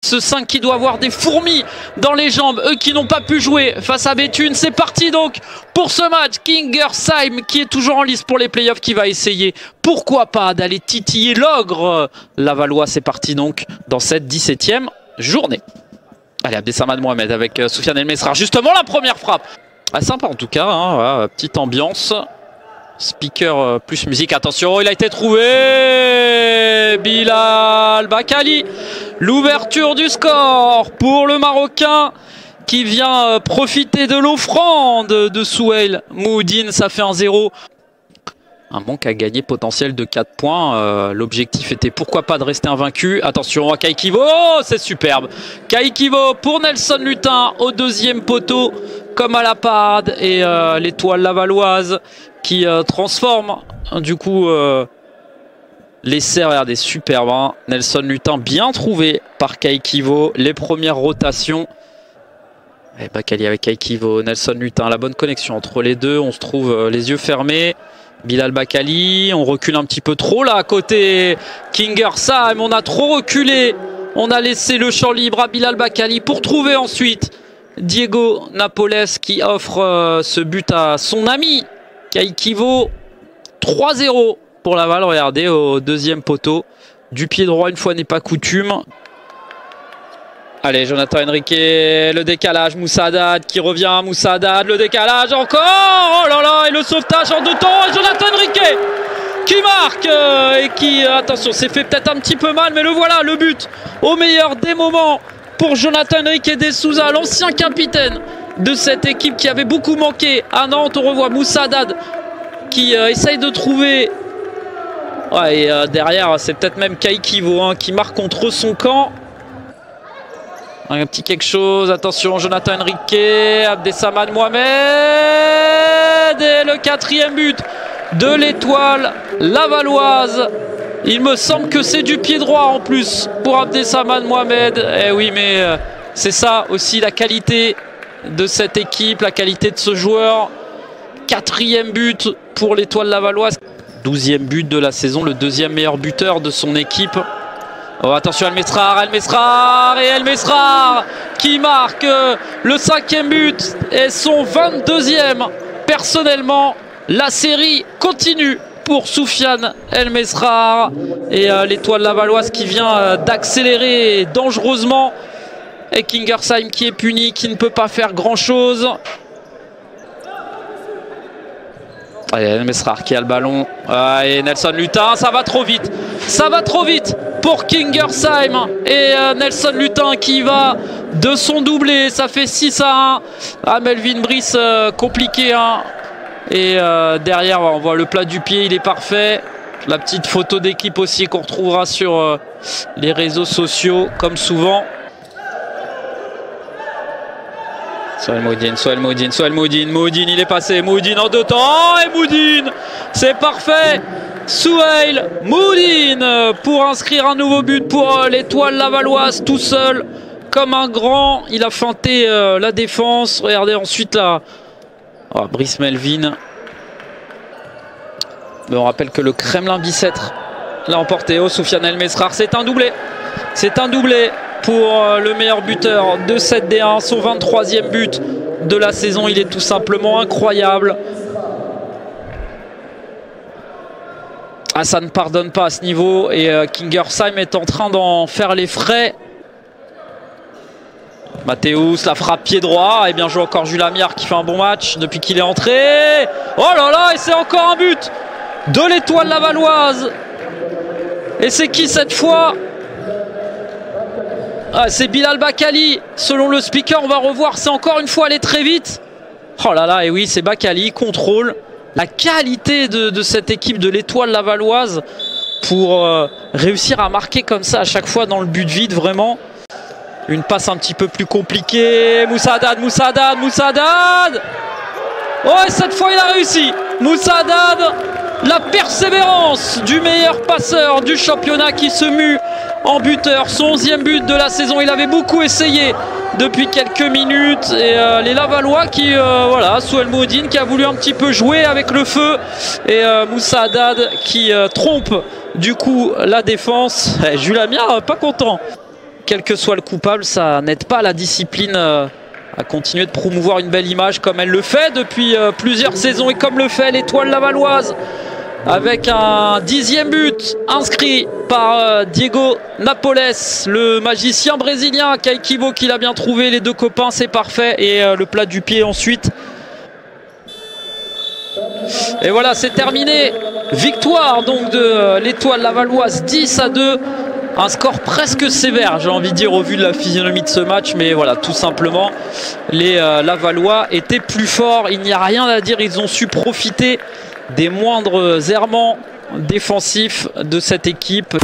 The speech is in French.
Ce 5 qui doit avoir des fourmis dans les jambes, eux qui n'ont pas pu jouer face à Béthune. C'est parti donc pour ce match. Kingersheim qui est toujours en lice pour les playoffs, qui va essayer, pourquoi pas, d'aller titiller l'ogre lavallois. C'est parti donc dans cette 17e journée. Allez, Abdessamad Mohamed avec Soufiane El Mesrar. Justement la première frappe. Ah, sympa en tout cas, hein, voilà, petite ambiance. Speaker plus musique, attention, il a été trouvé. Bilal Bakkali, l'ouverture du score pour le Marocain qui vient profiter de l'offrande de Souheil Mouhoudine. Ça fait 1-0. Un manque à gagner potentiel de 4 points. L'objectif était pourquoi pas de rester invaincu. Attention à Kaikivo, oh, c'est superbe. Kaikivo pour Nelson Lutin au deuxième poteau comme à la parade. Et l'étoile lavalloise qui transforme du coup l'essai. Regardez, superbe, hein. Nelson Lutin bien trouvé par Kaikivo. Les premières rotations. Et Bakkali avec Kaikivo, Nelson Lutin, la bonne connexion entre les deux. On se trouve les yeux fermés. Bilal Bakkali, on recule un petit peu trop là à côté. Kingersheim, on a trop reculé. On a laissé le champ libre à Bilal Bakkali pour trouver ensuite Diego Napoles qui offre ce but à son ami Kaikivo. 3-0 pour Laval. Regardez, au deuxième poteau. Du pied droit une fois n'est pas coutume. Allez, Jonathan Henrique, le décalage, Moussa Haddad qui revient, Moussa Haddad, le décalage encore, oh là là, et le sauvetage en 2 temps, et Jonathan Henrique qui marque, et qui, attention, s'est fait peut-être un petit peu mal, mais le voilà, le but au meilleur des moments pour Jonathan Henrique de Souza, l'ancien capitaine de cette équipe qui avait beaucoup manqué à Nantes. On revoit Moussa Haddad qui essaye de trouver, ouais, et derrière, c'est peut-être même Kaikivo hein, qui marque contre son camp. Un petit quelque chose, attention, Jonathan Henrique, Abdessamad Mohamed, et le 4e but de l'étoile lavalloise. Il me semble que c'est du pied droit en plus pour Abdessamad Mohamed. Eh oui, mais c'est ça aussi la qualité de cette équipe, la qualité de ce joueur. 4e but pour l'étoile lavalloise. 12e but de la saison, le 2e meilleur buteur de son équipe. Oh, attention, El Mesrar qui marque le 5e but et son 22e personnellement. La série continue pour Soufiane El Mesrar et l'étoile lavalloise qui vient d'accélérer dangereusement, et Kingersheim qui est puni, qui ne peut pas faire grand chose. Allez, El Mesrar qui a le ballon, et Nelson Lutin, ça va trop vite pour Kingersheim, et Nelson Lutin qui va de son doublé. Ça fait 6-1. Ah, Melvin Brice, compliqué hein. Et derrière on voit le plat du pied, il est parfait. La petite photo d'équipe aussi qu'on retrouvera sur les réseaux sociaux comme souvent. Souheil Mouhoudine, Mouhoudine, il est passé, Mouhoudine en 2 temps, et Mouhoudine, c'est parfait. Souheil Mouhoudine pour inscrire un nouveau but pour l'étoile lavalloise, tout seul comme un grand. Il a feinté la défense. Regardez ensuite là, oh, Brice Melvin. Mais on rappelle que le Kremlin Bicêtre l'a emporté au Soufiane El Mesrar. C'est un doublé pour le meilleur buteur de cette D1, son 23e but de la saison. Il est tout simplement incroyable. Ah, ça ne pardonne pas à ce niveau, et Kingersheim est en train d'en faire les frais. Mathéus, la frappe pied droit, et bien joué encore Jules Amiard qui fait un bon match depuis qu'il est entré. Oh là là, et c'est encore un but de l'étoile lavalloise. Et c'est qui cette fois? Ah, c'est Bilal Bakkali, selon le speaker. On va revoir, c'est encore une fois allé très vite. Oh là là, et oui, c'est Bakkali, contrôle. La qualité de cette équipe de l'étoile lavalloise pour réussir à marquer comme ça à chaque fois dans le but vide, vraiment. Une passe un petit peu plus compliquée. Moussa Haddad. Oh, et cette fois il a réussi. Moussa Haddad, la persévérance du meilleur passeur du championnat qui se mue en buteur. Son 11e but de la saison. Il avait beaucoup essayé depuis quelques minutes, et les Lavallois qui, voilà, Souheil Mouhoudine qui a voulu un petit peu jouer avec le feu, et Moussa Haddad qui trompe du coup la défense. Jules Amiard pas content. quel que soit le coupable, ça n'aide pas la discipline à continuer de promouvoir une belle image comme elle le fait depuis plusieurs saisons et comme le fait l'Étoile Lavalloise avec un 10e but inscrit par Diego Napoles, le magicien brésilien. Kaikivo qui l'a bien trouvé, les deux copains, c'est parfait, et le plat du pied ensuite. Et voilà, c'est terminé. Victoire donc de l'Étoile Lavalloise 10-2. Un score presque sévère, j'ai envie de dire, au vu de la physionomie de ce match. Mais voilà, tout simplement, les Lavallois étaient plus forts. Il n'y a rien à dire, ils ont su profiter des moindres errements défensifs de cette équipe.